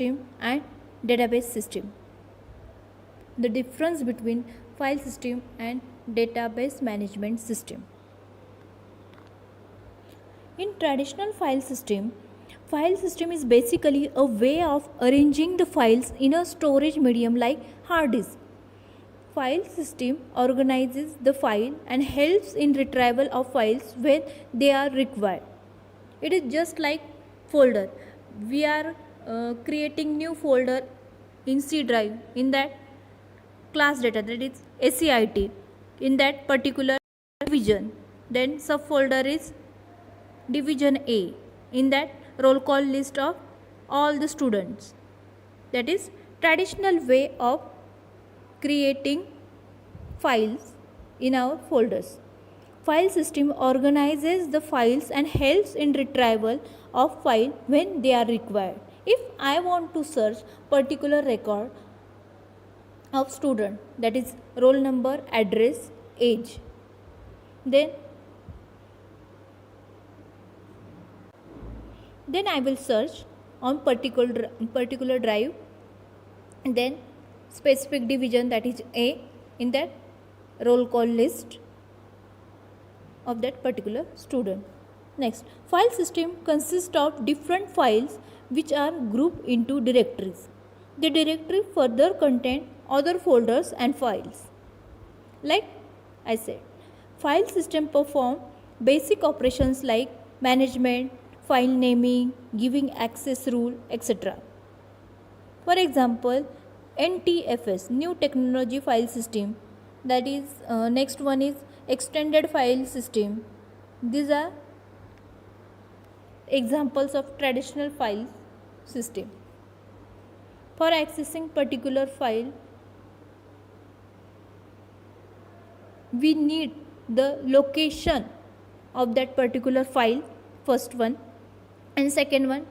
system and database system. The difference between file system and database management system. In traditional file system is basically a way of arranging the files in a storage medium like hard disk. File system organizes the file and helps in retrieval of files when they are required. It is just like folder. We are creating new folder in C drive, in that class data, that is SCIT, in that particular division. Then subfolder is division A, in that roll call list of all the students. That is traditional way of creating files in our folders. File system organizes the files and helps in retrieval of file when they are required. If I want to search particular record of student, that is roll number, address, age, then I will search on particular drive, and then specific division, that is A, in that roll call list of that particular student. Next, file system consists of different files which are grouped into directories. The directory further contain other folders and files. Like I said, file system perform basic operations like management, file naming, giving access rule, etc. For example, NTFS, New Technology File System, that is next one is Extended File System. These are examples of traditional file system. For accessing particular file, we need the location of that particular file, first one, and second one,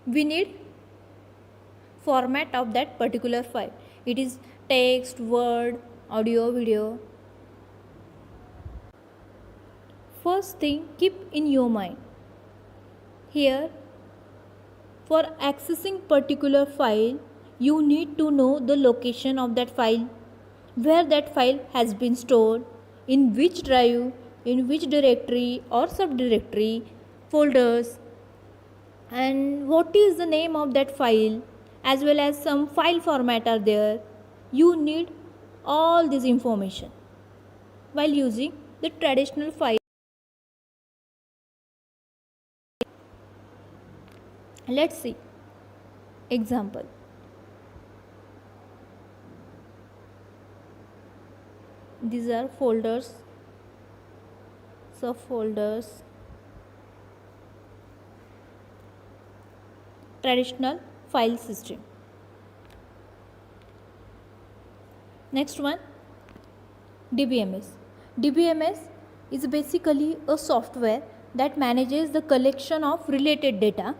we need format of that particular file. It is text, word, audio, video. First thing, keep in your mind, here for accessing particular file, you need to know the location of that file, where that file has been stored, in which drive, in which directory or subdirectory, folders, and what is the name of that file, as well as some file format are there. You need all this information while using the traditional file. Let's see example. These are folders, subfolders, traditional file system. Next one, DBMS. DBMS is basically a software that manages the collection of related data.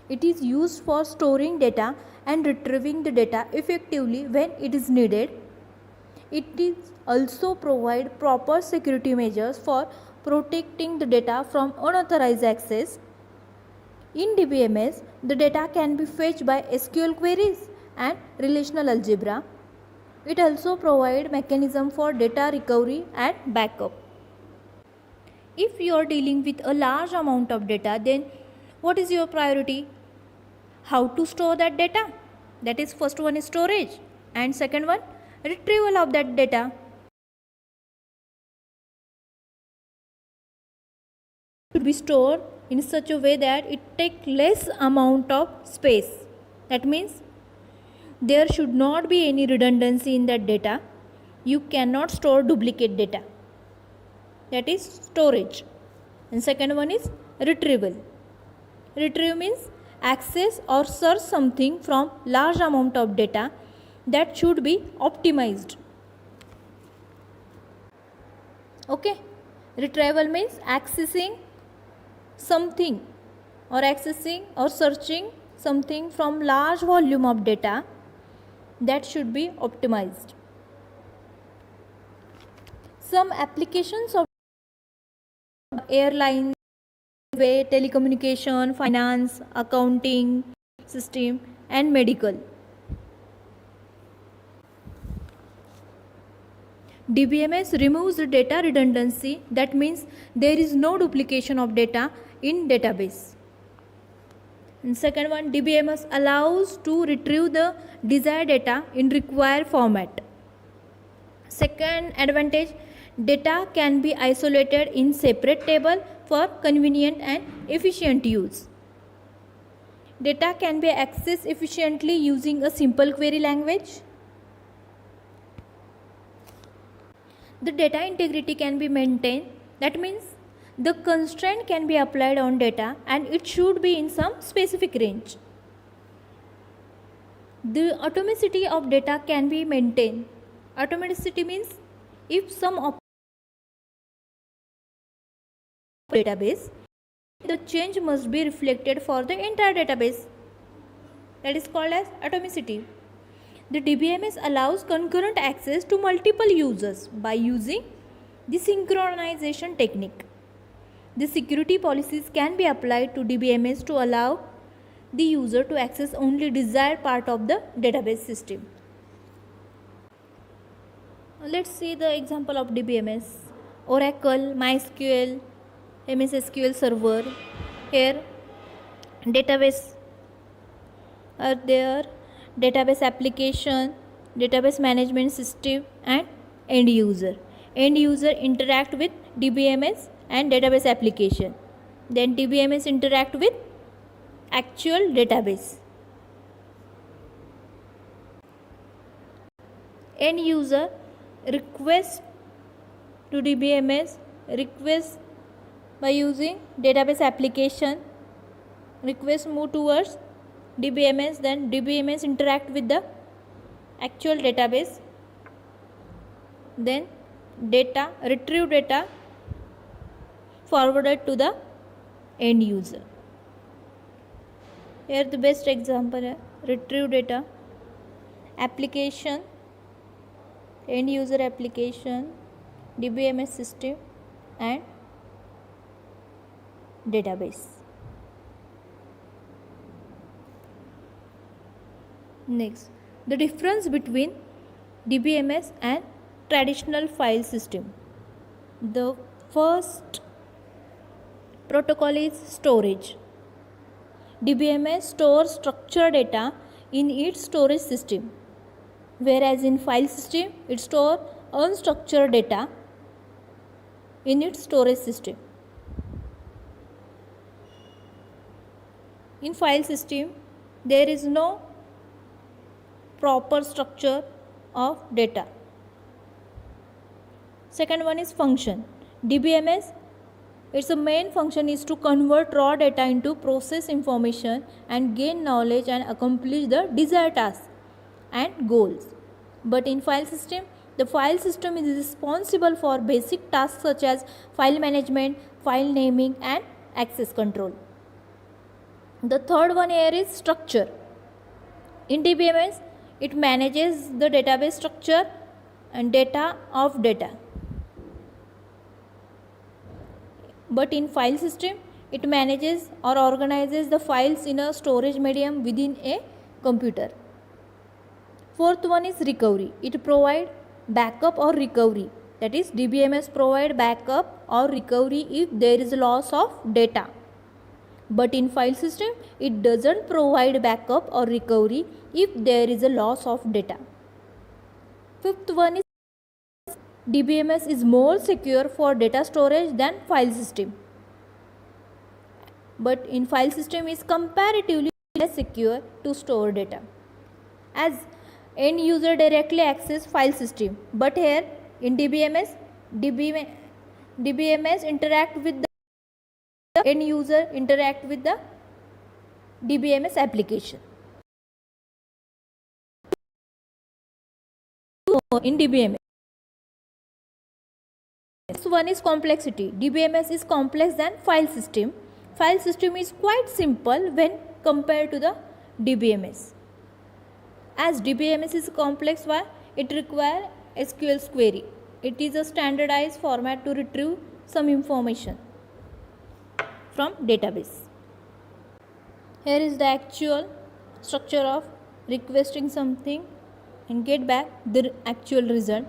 It is used for storing data and retrieving the data effectively when it is needed. It is also provide proper security measures for protecting the data from unauthorized access. In DBMS, the data can be fetched by SQL queries and relational algebra. It also provides mechanism for data recovery and backup. If you are dealing with a large amount of data, then what is your priority? How to store that data? That is, first one is storage, and second one, retrieval of that data. It should be stored in such a way that it takes less amount of space. That means there should not be any redundancy in that data. You cannot store duplicate data. That is storage. And second one is retrieval. Retrieve means access or search something from large amount of data that should be optimized. Okay. Retrieval means accessing something or accessing or searching something from large volume of data that should be optimized. Some applications of airlines, telecommunication, finance, accounting, system, and medical. DBMS removes the data redundancy, that means there is no duplication of data in database. And second one, DBMS allows to retrieve the desired data in required format. Second advantage, data can be isolated in separate table for convenient and efficient use. Data can be accessed efficiently using a simple query language. The data integrity can be maintained, that means the constraint can be applied on data and it should be in some specific range. The atomicity of data can be maintained. Atomicity means if some database, the change must be reflected for the entire database. That is called as atomicity. The DBMS allows concurrent access to multiple users by using the synchronization technique. The security policies can be applied to DBMS to allow the user to access only desired part of the database system. Let's see the example of DBMS. Oracle, MySQL, MS SQL Server. Here database are there, database application, database management system, and end user. End user interact with DBMS and database application. Then DBMS interact with actual database. End user request to DBMS, request by using database application, request move towards DBMS, then DBMS interact with the actual database, then data, retrieve data forwarded to the end user. Here the best example है retrieve data, application, end user application, DBMS system and database. Next, the difference between DBMS and traditional file system. The first protocol is storage. DBMS stores structured data in its storage system, whereas in file system it stores unstructured data in its storage system. In file system there is no proper structure of data. Second one is function. DBMS, its main function is to convert raw data into process information and gain knowledge and accomplish the desired tasks and goals. But in file system, the file system is responsible for basic tasks such as file management, file naming and access control. The third one here is structure. In DBMS, it manages the database structure and data of data. But in file system, it manages or organizes the files in a storage medium within a computer. Fourth one is recovery. It provides backup or recovery. That is, DBMS provide backup or recovery if there is loss of data. But in file system, it doesn't provide backup or recovery if there is a loss of data. Fifth one is DBMS is more secure for data storage than file system. But in file system is comparatively less secure to store data, as end user directly access file system. But here in DBMS interact with the end user interact with the DBMS application. In DBMS, this one is complexity. DBMS is complex than file system. File system is quite simple when compared to the DBMS. As DBMS is complex, why? It requires SQL query. It is a standardized format to retrieve some information from database. Here is the actual structure of requesting something and get back the actual result.